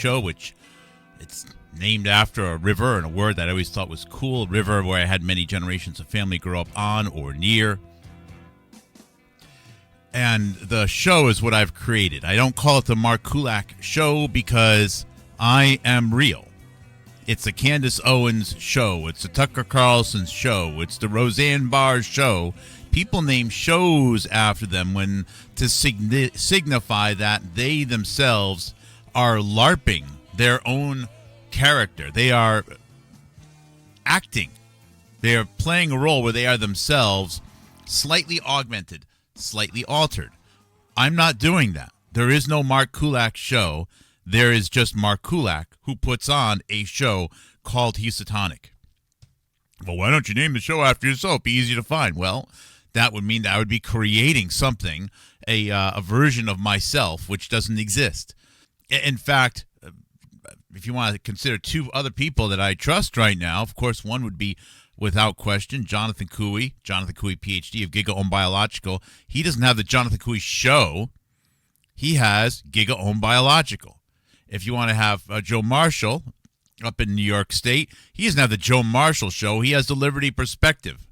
show, which it's named after a river and a word that I always thought was cool. A river where I had many generations of family grow up on or near. And the show is what I've created. I don't call it the Mark Kulak Show because I am real. It's the Candace Owens show. It's the Tucker Carlson show. It's the Roseanne Barr show. People name shows after them when to signify that they themselves are LARPing their own character. They are acting. They are playing a role where they are themselves slightly augmented, slightly altered. I'm not doing that. There is no Mark Kulak show. There is just Mark Kulak who puts on a show called He's Satanic. Well, why don't you name the show after yourself? Be easy to find. Well, that would mean that I would be creating something, a version of myself, which doesn't exist. In fact, if you want to consider two other people that I trust right now, of course, one would be, without question, Jonathan Cooey, PhD of Giga Ohm Biological. He doesn't have the Jonathan Cooey show. He has Giga Ohm Biological. If you want to have Joe Marshall up in New York State, he doesn't have the Joe Marshall show. He has the Liberty Perspective.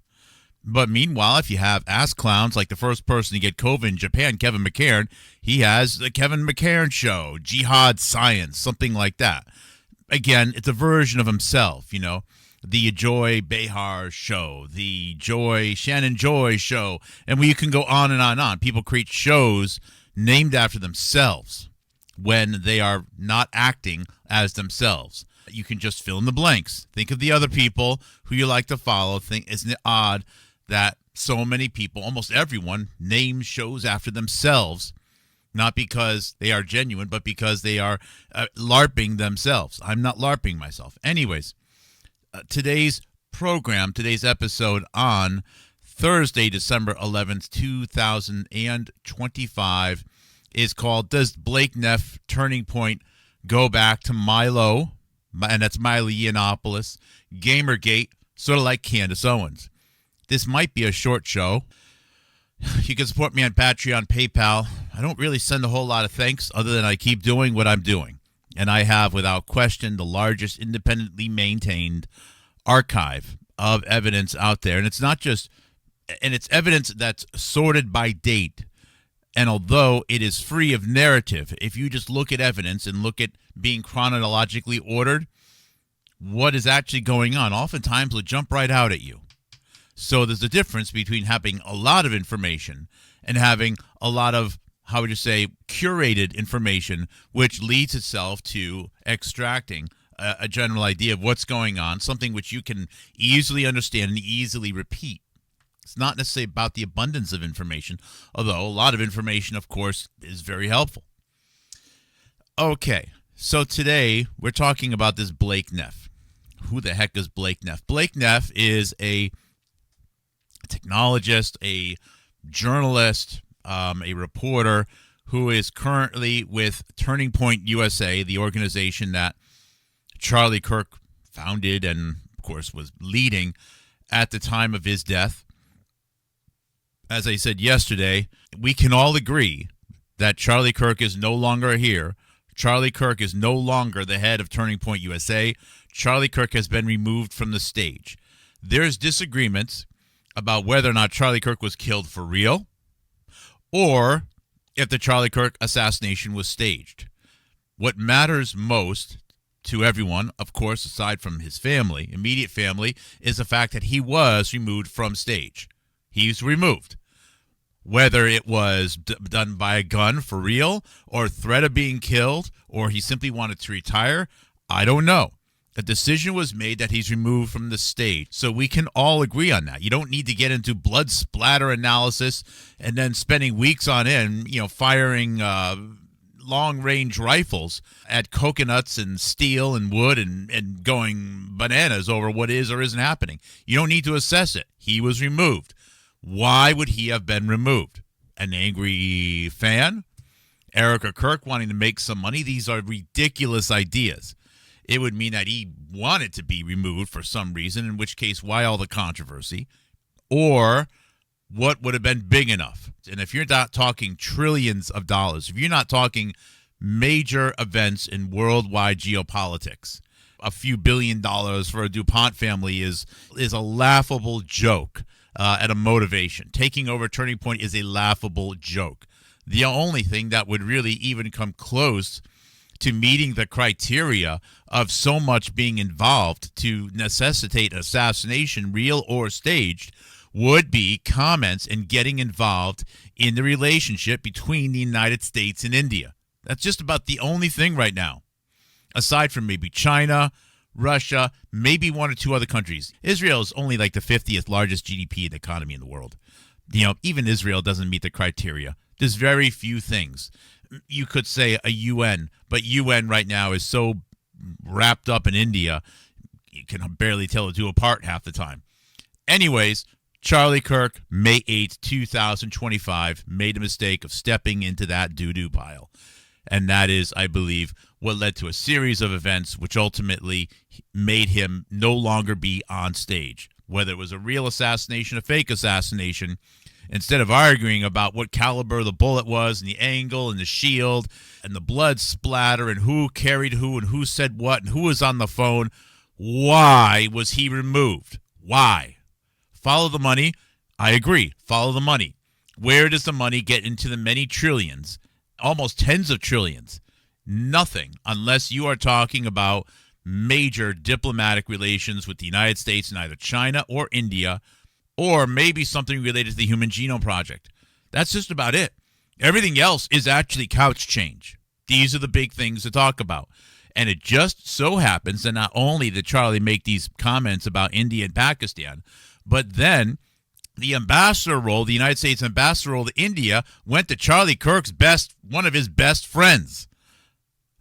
But meanwhile, if you have ass clowns like the first person to get COVID in Japan, Kevin McCairn, he has the Kevin McCairn show, Jihad Science, something like that. Again, it's a version of himself, you know. The Joy Behar show, the Shannon Joy show, and you can go on and on and on. People create shows named after themselves when they are not acting as themselves. You can just fill in the blanks. Think of the other people who you like to follow. Isn't it odd that so many people, almost everyone, names shows after themselves, not because they are genuine, but because they are LARPing themselves. I'm not LARPing myself. Anyways, today's program, today's episode on Thursday, December 11th, 2025 is called Does Blake Neff Turning Point Go Back to Milo? And that's Milo Yiannopoulos. Gamergate, sort of like Candace Owens. This might be a short show. You can support me on Patreon, PayPal. I don't really send a whole lot of thanks other than I keep doing what I'm doing. And I have, without question, the largest independently maintained archive of evidence out there. And it's not just, and it's evidence that's sorted by date. And although it is free of narrative, if you just look at evidence and look at being chronologically ordered, what is actually going on, oftentimes will jump right out at you. So there's a difference between having a lot of information and having a lot of, how would you say, curated information, which leads itself to extracting a general idea of what's going on, something which you can easily understand and easily repeat. It's not necessarily about the abundance of information, although a lot of information, of course, is very helpful. Okay, so today we're talking about this Blake Neff. Who the heck is Blake Neff? Blake Neff is a technologist, a journalist, a reporter who is currently with Turning Point USA, the organization that Charlie Kirk founded and, of course, was leading at the time of his death. As I said yesterday, we can all agree that Charlie Kirk is no longer here. Charlie Kirk is no longer the head of Turning Point USA. Charlie Kirk has been removed from the stage. There's disagreements about whether or not Charlie Kirk was killed for real or if the Charlie Kirk assassination was staged. What matters most to everyone, of course, aside from his family, immediate family, is the fact that he was removed from stage. He's removed. Whether it was done by a gun for real or threat of being killed or he simply wanted to retire, I don't know. A decision was made that he's removed from the stage. So we can all agree on that. You don't need to get into blood splatter analysis and then spending weeks on end, firing long-range rifles at coconuts and steel and wood and going bananas over what is or isn't happening. You don't need to assess it. He was removed. Why would he have been removed? An angry fan? Erica Kirk wanting to make some money? These are ridiculous ideas. It would mean that he wanted to be removed for some reason, in which case, why all the controversy? Or what would have been big enough? And if you're not talking trillions of dollars, if you're not talking major events in worldwide geopolitics. A few $1 billion for a DuPont family is a laughable joke at a motivation. Taking over Turning Point is a laughable joke. The only thing that would really even come close to meeting the criteria of so much being involved to necessitate assassination, real or staged, would be comments and getting involved in the relationship between the United States and India. That's just about the only thing right now, aside from maybe China, Russia, maybe one or two other countries. Israel is only like the 50th largest GDP and economy in the world. Even Israel doesn't meet the criteria. There's very few things. You could say a UN, but UN right now is so wrapped up in India, you can barely tell the two apart half the time. Anyways, Charlie Kirk, May 8th, 2025, made a mistake of stepping into that doo-doo pile. And that is, I believe, what led to a series of events which ultimately made him no longer be on stage. Whether it was a real assassination, a fake assassination, instead of arguing about what caliber the bullet was and the angle and the shield and the blood splatter and who carried who and who said what and who was on the phone, why was he removed? Why? Follow the money. I agree. Follow the money. Where does the money get into the many trillions, almost tens of trillions? Nothing, unless you are talking about major diplomatic relations with the United States and either China or India, or maybe something related to the Human Genome Project. That's just about it. Everything else is actually couch change. These are the big things to talk about. And it just so happens that not only did Charlie make these comments about India and Pakistan, but then the ambassador role, the United States ambassador role to India, went to Charlie Kirk's one of his best friends,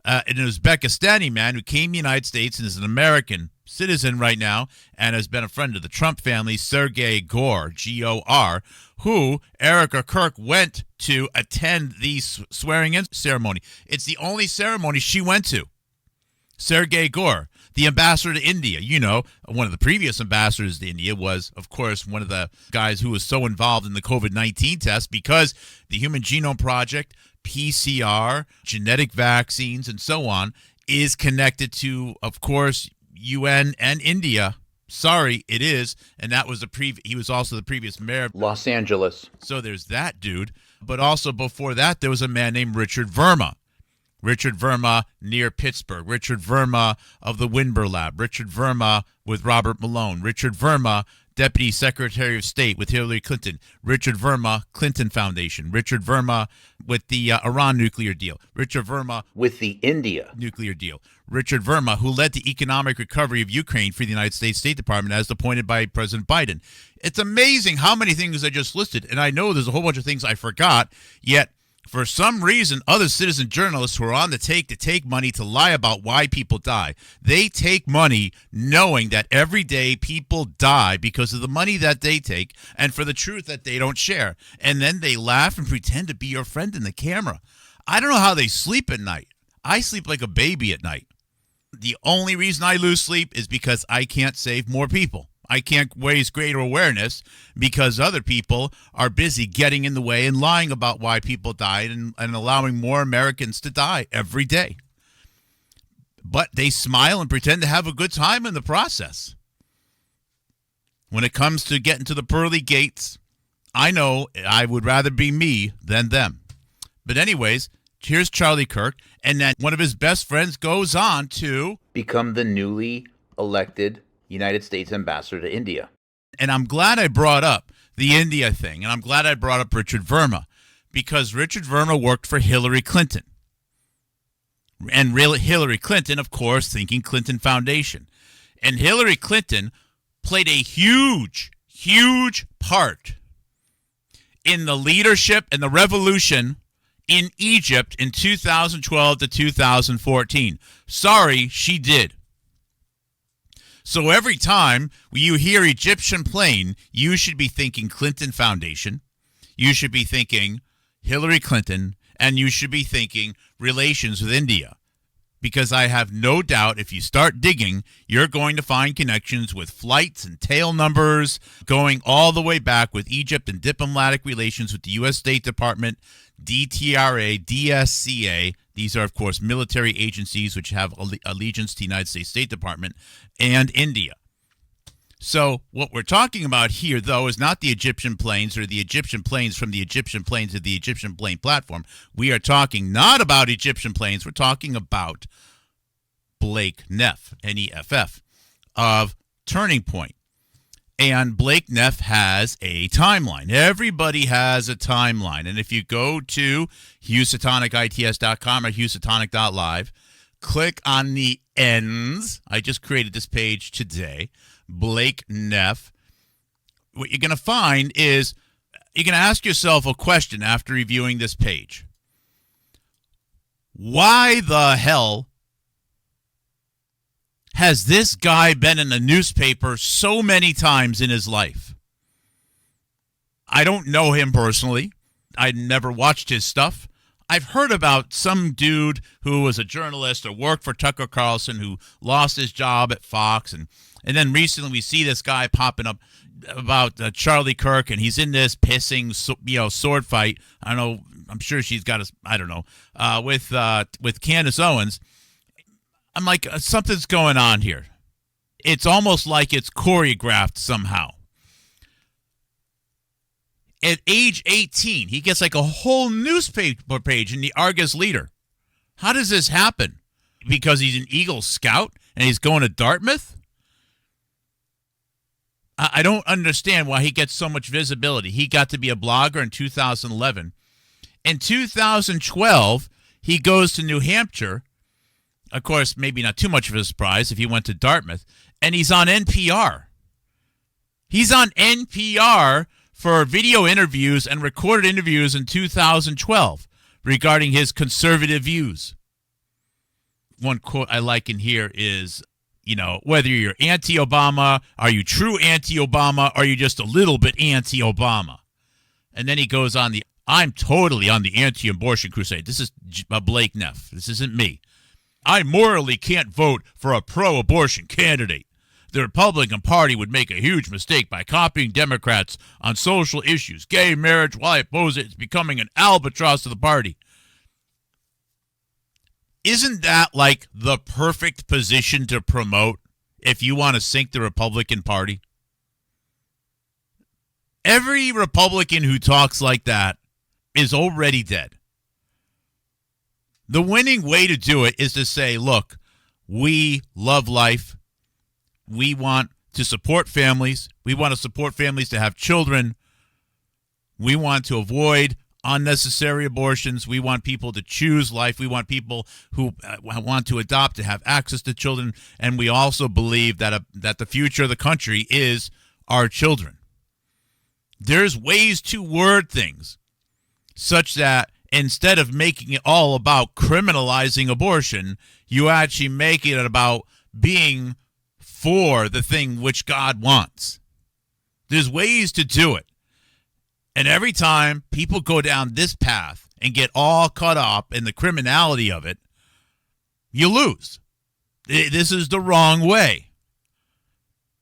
an Uzbekistani man who came to the United States and is an American citizen right now and has been a friend of the Trump family, Sergei Gore, G-O-R, who Erica Kirk went to attend the swearing-in ceremony. It's the only ceremony she went to. Sergei Gore, the ambassador to India. One of the previous ambassadors to India was, of course, one of the guys who was so involved in the COVID-19 test because the Human Genome Project, PCR, genetic vaccines, and so on is connected to, of course, UN and India. Sorry, it is. And that was he was also the previous mayor of Los Angeles. So there's that dude. But also before that, there was a man named Richard Verma. Richard Verma near Pittsburgh. Richard Verma of the Winber Lab. Richard Verma with Robert Malone. Richard Verma, Deputy Secretary of State with Hillary Clinton. Richard Verma, Clinton Foundation. Richard Verma with the Iran nuclear deal. Richard Verma with the India nuclear deal. Richard Verma, who led the economic recovery of Ukraine for the United States State Department as appointed by President Biden. It's amazing how many things I just listed, and I know there's a whole bunch of things I forgot, yet for some reason, other citizen journalists who are on the take to take money to lie about why people die, they take money knowing that every day people die because of the money that they take and for the truth that they don't share. And then they laugh and pretend to be your friend in the camera. I don't know how they sleep at night. I sleep like a baby at night. The only reason I lose sleep is because I can't save more people. I can't raise greater awareness because other people are busy getting in the way and lying about why people died and allowing more Americans to die every day. But they smile and pretend to have a good time in the process. When it comes to getting to the pearly gates, I know I would rather be me than them. But anyways, here's Charlie Kirk, and then one of his best friends goes on to become the newly elected United States ambassador to India. And I'm glad I brought up the India thing, and I'm glad I brought up Richard Verma, because Richard Verma worked for Hillary Clinton. And Hillary Clinton, of course, thinking Clinton Foundation. And Hillary Clinton played a huge, huge part in the leadership and the revolution in Egypt in 2012 to 2014. Sorry, she did. So every time you hear Egyptian plane, you should be thinking Clinton Foundation, you should be thinking Hillary Clinton, and you should be thinking relations with India. Because I have no doubt if you start digging, you're going to find connections with flights and tail numbers going all the way back with Egypt and diplomatic relations with the U.S. State Department, DTRA, DSCA, the These are, of course, military agencies which have allegiance to the United States State Department and India. So what we're talking about here, though, is not the Egyptian planes or the Egyptian planes from the Egyptian planes of the Egyptian plane platform. We are talking not about Egyptian planes. We're talking about Blake Neff, N-E-F-F, of Turning Point. And Blake Neff has a timeline. Everybody has a timeline. And if you go to HughSatonicITS.com or HughSatonic.live, click on the ends. I just created this page today. Blake Neff. What you're going to find is you're going to ask yourself a question after reviewing this page. Why the hell has this guy been in the newspaper so many times in his life? I don't know him personally. I never watched his stuff. I've heard about some dude who was a journalist or worked for Tucker Carlson who lost his job at Fox. And then recently we see this guy popping up about Charlie Kirk, and he's in this pissing, sword fight. I don't know. I'm sure she's got with Candace Owens. I'm like, something's going on here. It's almost like it's choreographed somehow. At age 18, he gets like a whole newspaper page in the Argus Leader. How does this happen? Because he's an Eagle Scout and he's going to Dartmouth? I don't understand why he gets so much visibility. He got to be a blogger in 2011. In 2012, he goes to New Hampshire. Of course, maybe not too much of a surprise if he went to Dartmouth. And he's on NPR. He's on NPR for video interviews and recorded interviews in 2012 regarding his conservative views. One quote I like in here is, whether you're anti-Obama, are you true anti-Obama, or are you just a little bit anti-Obama? And then he goes on I'm totally on the anti-abortion crusade. This is Blake Neff. This isn't me. I morally can't vote for a pro-abortion candidate. The Republican Party would make a huge mistake by copying Democrats on social issues. Gay marriage, while I oppose it, is becoming an albatross to the party. Isn't that like the perfect position to promote if you want to sink the Republican Party? Every Republican who talks like that is already dead. The winning way to do it is to say, look, we love life. We want to support families. We want to support families to have children. We want to avoid unnecessary abortions. We want people to choose life. We want people who want to adopt to have access to children. And we also believe that the future of the country is our children. There's ways to word things such that instead of making it all about criminalizing abortion, you actually make it about being for the thing which God wants. There's ways to do it. And every time people go down this path and get all caught up in the criminality of it, you lose. This is the wrong way.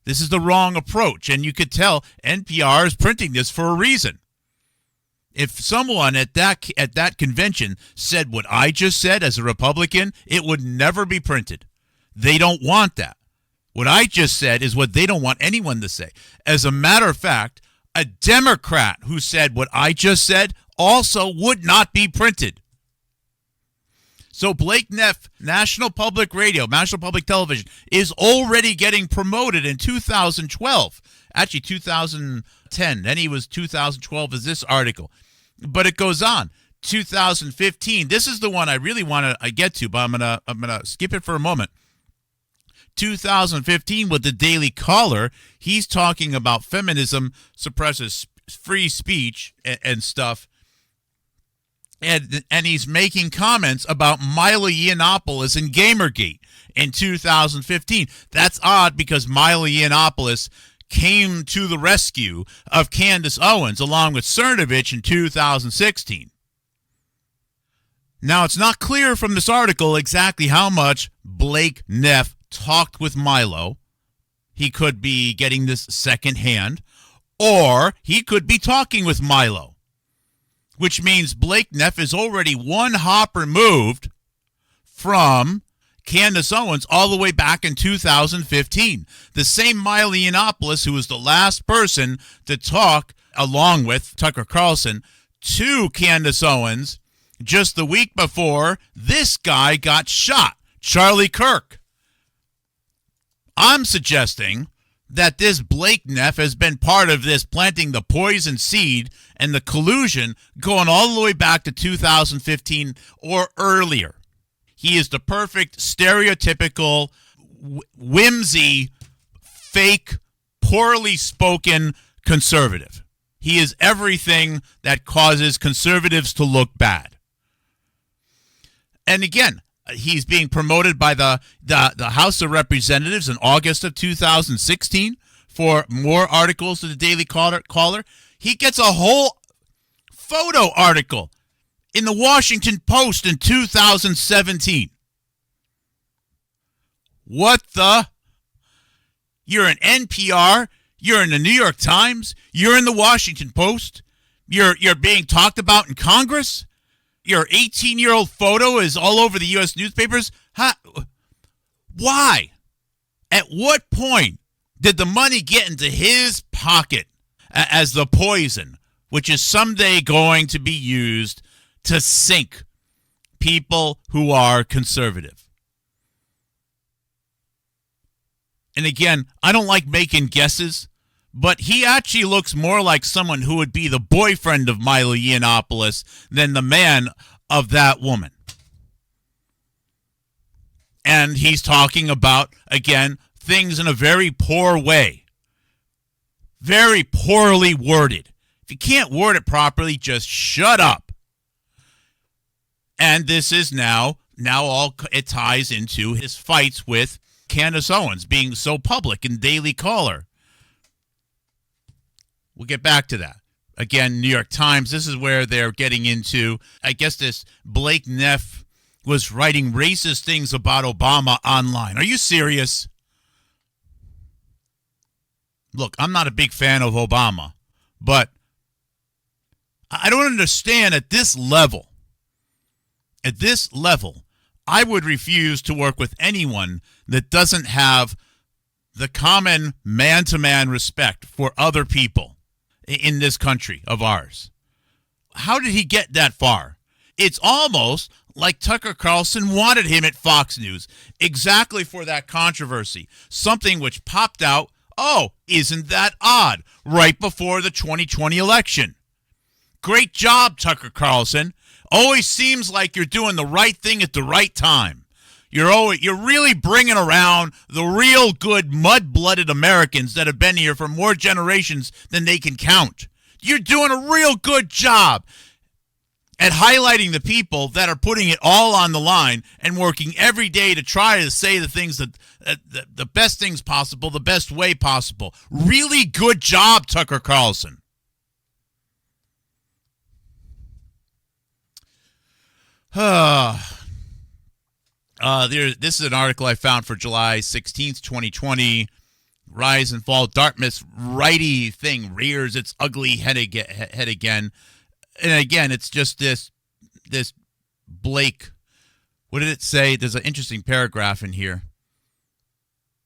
This is the wrong approach. And you could tell NPR is printing this for a reason. If someone at that convention said what I just said as a Republican, it would never be printed. They don't want that. What I just said is what they don't want anyone to say. As a matter of fact, a Democrat who said what I just said also would not be printed. So Blake Neff, National Public Radio, National Public Television, is already getting promoted in 2012. Actually, 2010. Then he was 2012 is this article. But it goes on. 2015. This is the one I really want to get to, but I'm gonna skip it for a moment. 2015 with the Daily Caller, he's talking about feminism suppresses free speech and stuff. And he's making comments about Milo Yiannopoulos and Gamergate in 2015. That's odd because Milo Yiannopoulos came to the rescue of Candace Owens along with Cernovich in 2016. Now, it's not clear from this article exactly how much Blake Neff talked with Milo. He could be getting this secondhand, or he could be talking with Milo, which means Blake Neff is already one hop removed from Candace Owens all the way back in 2015. The same Milo Yiannopoulos, who was the last person to talk, along with Tucker Carlson, to Candace Owens just the week before this guy got shot, Charlie Kirk. I'm suggesting that this Blake Neff has been part of this planting the poison seed and the collusion going all the way back to 2015 or earlier. He is the perfect stereotypical whimsy, fake, poorly spoken conservative. He is everything that causes conservatives to look bad. And again, he's being promoted by the House of Representatives in August of 2016 for more articles to the Daily Caller. He gets a whole photo article in the Washington Post in 2017. What the? You're in NPR. You're in the New York Times. You're in the Washington Post. You're being talked about in Congress. Your 18-year-old photo is all over the U.S. newspapers. Why? At what point did the money get into his pocket as the poison, which is someday going to be used to sink people who are conservative? And again, I don't like making guesses, but he actually looks more like someone who would be the boyfriend of Milo Yiannopoulos than the man of that woman. And he's talking about, again, things in a very poor way. Very poorly worded. If you can't word it properly, just shut up. And this is now all it ties into his fights with Candace Owens being so public in Daily Caller. We'll get back to that. Again, New York Times, this is where they're getting into, I guess this Blake Neff was writing racist things about Obama online. Are you serious? Look, I'm not a big fan of Obama, but I don't understand at this level, I would refuse to work with anyone that doesn't have the common man-to-man respect for other people in this country of ours. How did he get that far? It's almost like Tucker Carlson wanted him at Fox News exactly for that controversy, something which popped out, oh, isn't that odd, right before the 2020 election. Great job, Tucker Carlson. Always seems like you're doing the right thing at the right time. You're really bringing around the real good mud-blooded Americans that have been here for more generations than they can count. You're doing a real good job at highlighting the people that are putting it all on the line and working every day to try to say the things that the best things possible, the best way possible. Really good job, Tucker Carlson. This is an article I found for July 16th, 2020. Rise and fall. Dartmouth's righty thing rears its ugly head again. And again, it's just this Blake. What did it say? There's an interesting paragraph in here.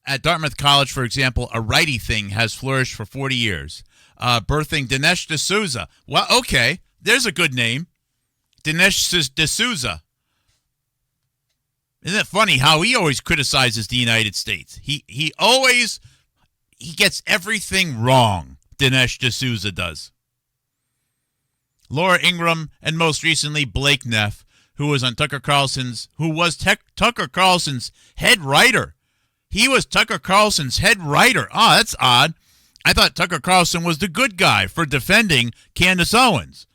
At Dartmouth College, for example, a righty thing has flourished for 40 years. Birthing Dinesh D'Souza. Well, okay, there's a good name. Dinesh D'Souza. Isn't it funny how he always criticizes the United States? He gets everything wrong, Dinesh D'Souza does. Laura Ingraham, and most recently Blake Neff, who was Tucker Carlson's head writer. He was Tucker Carlson's head writer. Oh, that's odd. I thought Tucker Carlson was the good guy for defending Candace Owens.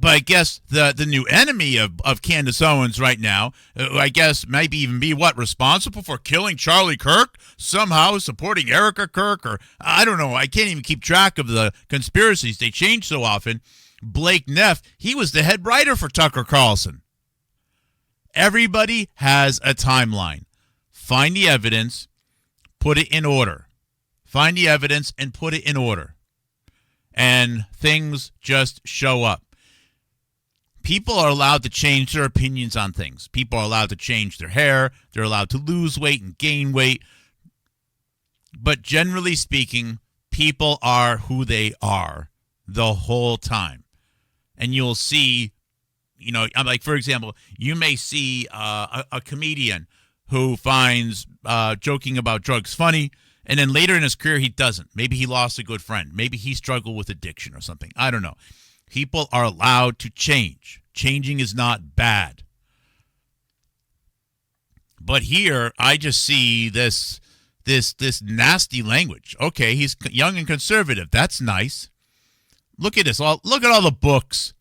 But I guess the new enemy of Candace Owens right now, I guess maybe even be responsible for killing Charlie Kirk, somehow supporting Erica Kirk, or I don't know. I can't even keep track of the conspiracies. They change so often. Blake Neff, he was the head writer for Tucker Carlson. Everybody has a timeline. Find the evidence, put it in order. Find the evidence and put it in order. And things just show up. People are allowed to change their opinions on things. People are allowed to change their hair. They're allowed to lose weight and gain weight. But generally speaking, people are who they are the whole time. And you'll see, like, for example, you may see a comedian who finds joking about drugs funny, and then later in his career, he doesn't. Maybe he lost a good friend. Maybe he struggled with addiction or something. I don't know. People are allowed to change. Changing is not bad. But here, I just see this nasty language. Okay, he's young and conservative. That's nice. Look at this. Look at all the books.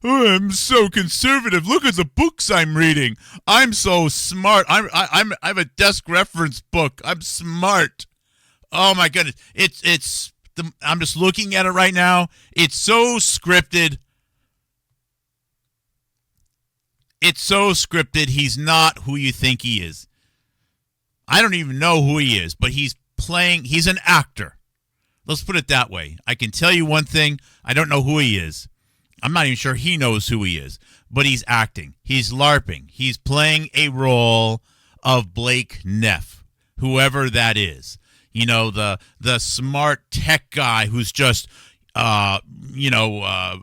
Oh, I'm so conservative. Look at the books I'm reading. I'm so smart. I have a desk reference book. I'm smart. Oh my goodness. I'm just looking at it right now. It's so scripted. It's so scripted. He's not who you think he is. I don't even know who he is, but he's an actor. Let's put it that way. I can tell you one thing. I don't know who he is. I'm not even sure he knows who he is, but he's acting. He's LARPing. He's playing a role of Blake Neff, whoever that is. The smart tech guy who's just,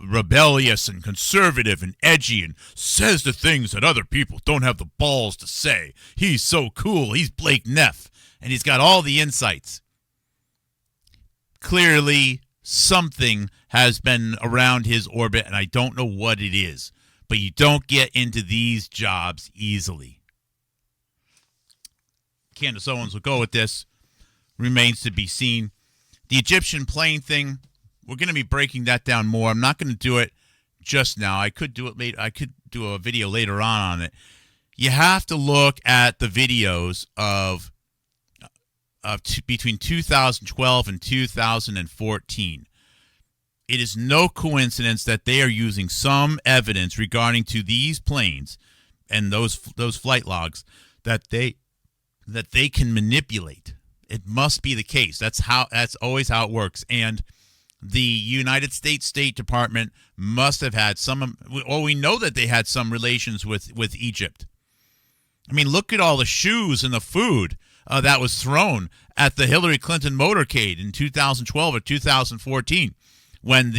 rebellious and conservative and edgy and says the things that other people don't have the balls to say. He's so cool. He's Blake Neff, and he's got all the insights. Clearly, something has been around his orbit, and I don't know what it is. But you don't get into these jobs easily. Candace Owens will go with this. Remains to be seen. The Egyptian plane thing, we're going to be breaking that down more. I'm not going to do it just now. I could do it later. I could do a video later on it. You have to look at the videos of between 2012 and 2014. It is no coincidence that they are using some evidence regarding to these planes and those flight logs that they can manipulate. It must be the case. That's always how it works. And the United States State Department must have had we know that they had some relations with Egypt. I mean, look at all the shoes and the food that was thrown at the Hillary Clinton motorcade in 2012 or 2014 when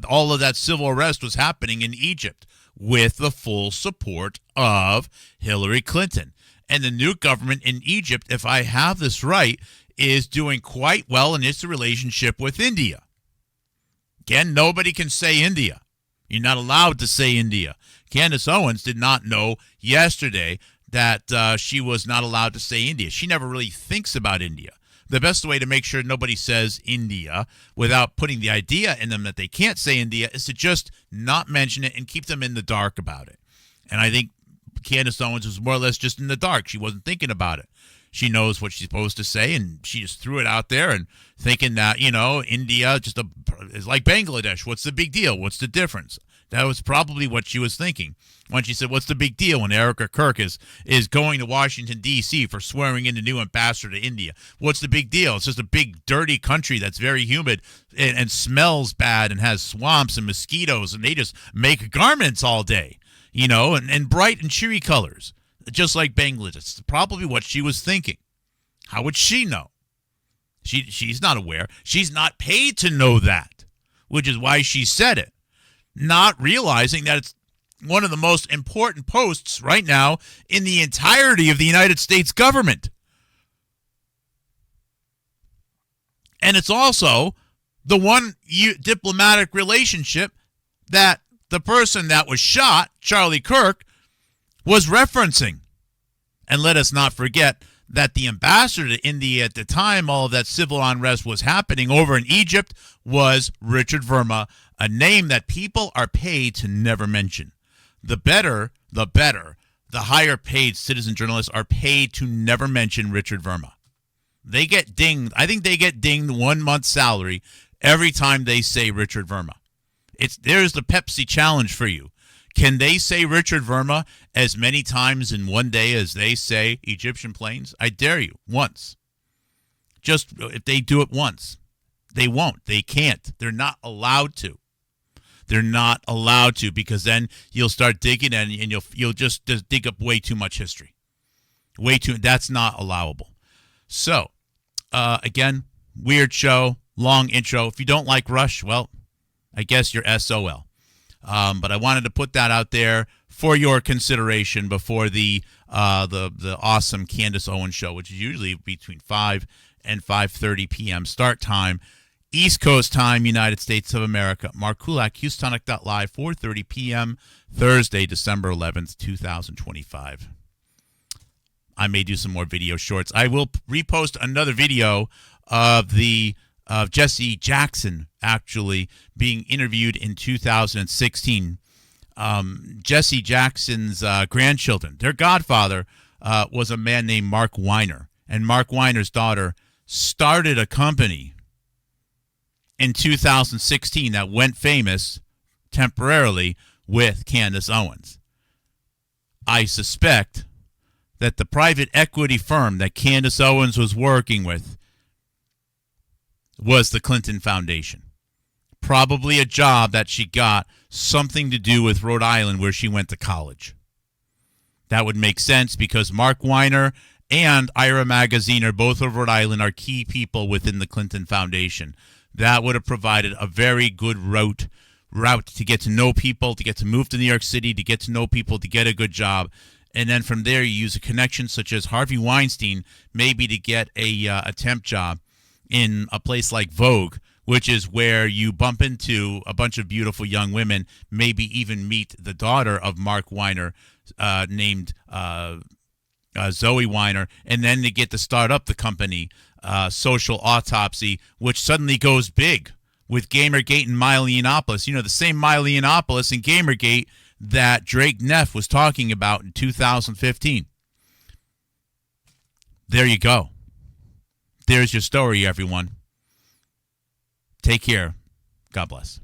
all of that civil unrest was happening in Egypt with the full support of Hillary Clinton. And the new government in Egypt, if I have this right, is doing quite well in its relationship with India. Again, nobody can say India. You're not allowed to say India. Candace Owens did not know yesterday that she was not allowed to say India. She never really thinks about India. The best way to make sure nobody says India without putting the idea in them that they can't say India is to just not mention it and keep them in the dark about it. And I think Candace Owens was more or less just in the dark. She wasn't thinking about it. She knows what she's supposed to say, and she just threw it out there and thinking that, India is like Bangladesh. What's the big deal? What's the difference? That was probably what she was thinking when she said, what's the big deal when Erica Kirk is going to Washington, D.C. for swearing in the new ambassador to India? What's the big deal? It's just a big, dirty country that's very humid and smells bad and has swamps and mosquitoes, and they just make garments all day, and bright and cheery colors, just like Bangladesh. It's probably what she was thinking. How would she know? She's not aware. She's not paid to know that, which is why she said it, not realizing that it's one of the most important posts right now in the entirety of the United States government. And it's also the one diplomatic relationship that the person that was shot, Charlie Kirk, was referencing. And let us not forget that the ambassador to India at the time all of that civil unrest was happening over in Egypt was Richard Verma, a name that people are paid to never mention. The better, the higher paid citizen journalists are paid to never mention Richard Verma. They get dinged. I think they get dinged 1 month's salary every time they say Richard Verma. There's the Pepsi challenge for you. Can they say Richard Verma as many times in one day as they say Egyptian planes? I dare you, once. Just if they do it once. They won't. They can't. They're not allowed to. They're not allowed to, because then you'll start digging and you'll just dig up way too much history. That's not allowable. So, again, weird show, long intro. If you don't like Rush, well, I guess you're SOL. But I wanted to put that out there for your consideration before the awesome Candace Owens show, which is usually between 5 and 5:30 p.m. start time, East Coast time, United States of America. Mark Kulak, Houstonic.live, 4:30 p.m. Thursday, December 11th, 2025. I may do some more video shorts. I will repost another video of Jesse Jackson actually being interviewed in 2016. Jesse Jackson's grandchildren, their godfather was a man named Mark Weiner, and Mark Weiner's daughter started a company in 2016 that went famous temporarily with Candace Owens. I suspect that the private equity firm that Candace Owens was working with was the Clinton Foundation. Probably a job that she got something to do with Rhode Island, where she went to college. That would make sense, because Mark Weiner and Ira Magaziner, both of Rhode Island, are key people within the Clinton Foundation. That would have provided a very good route to get to know people, to get to move to New York City, to get to know people, to get a good job. And then from there, you use a connection such as Harvey Weinstein, maybe to get a temp job in a place like Vogue, which is where you bump into a bunch of beautiful young women, maybe even meet the daughter of Mark Weiner, named Zoe Weiner, and then they get to start up the company, Social Autopsy, which suddenly goes big with Gamergate and Milo Yiannopoulos. You know, the same Milo Yiannopoulos and Gamergate that Drake Neff was talking about in 2015. There you go. There's your story, everyone. Take care. God bless.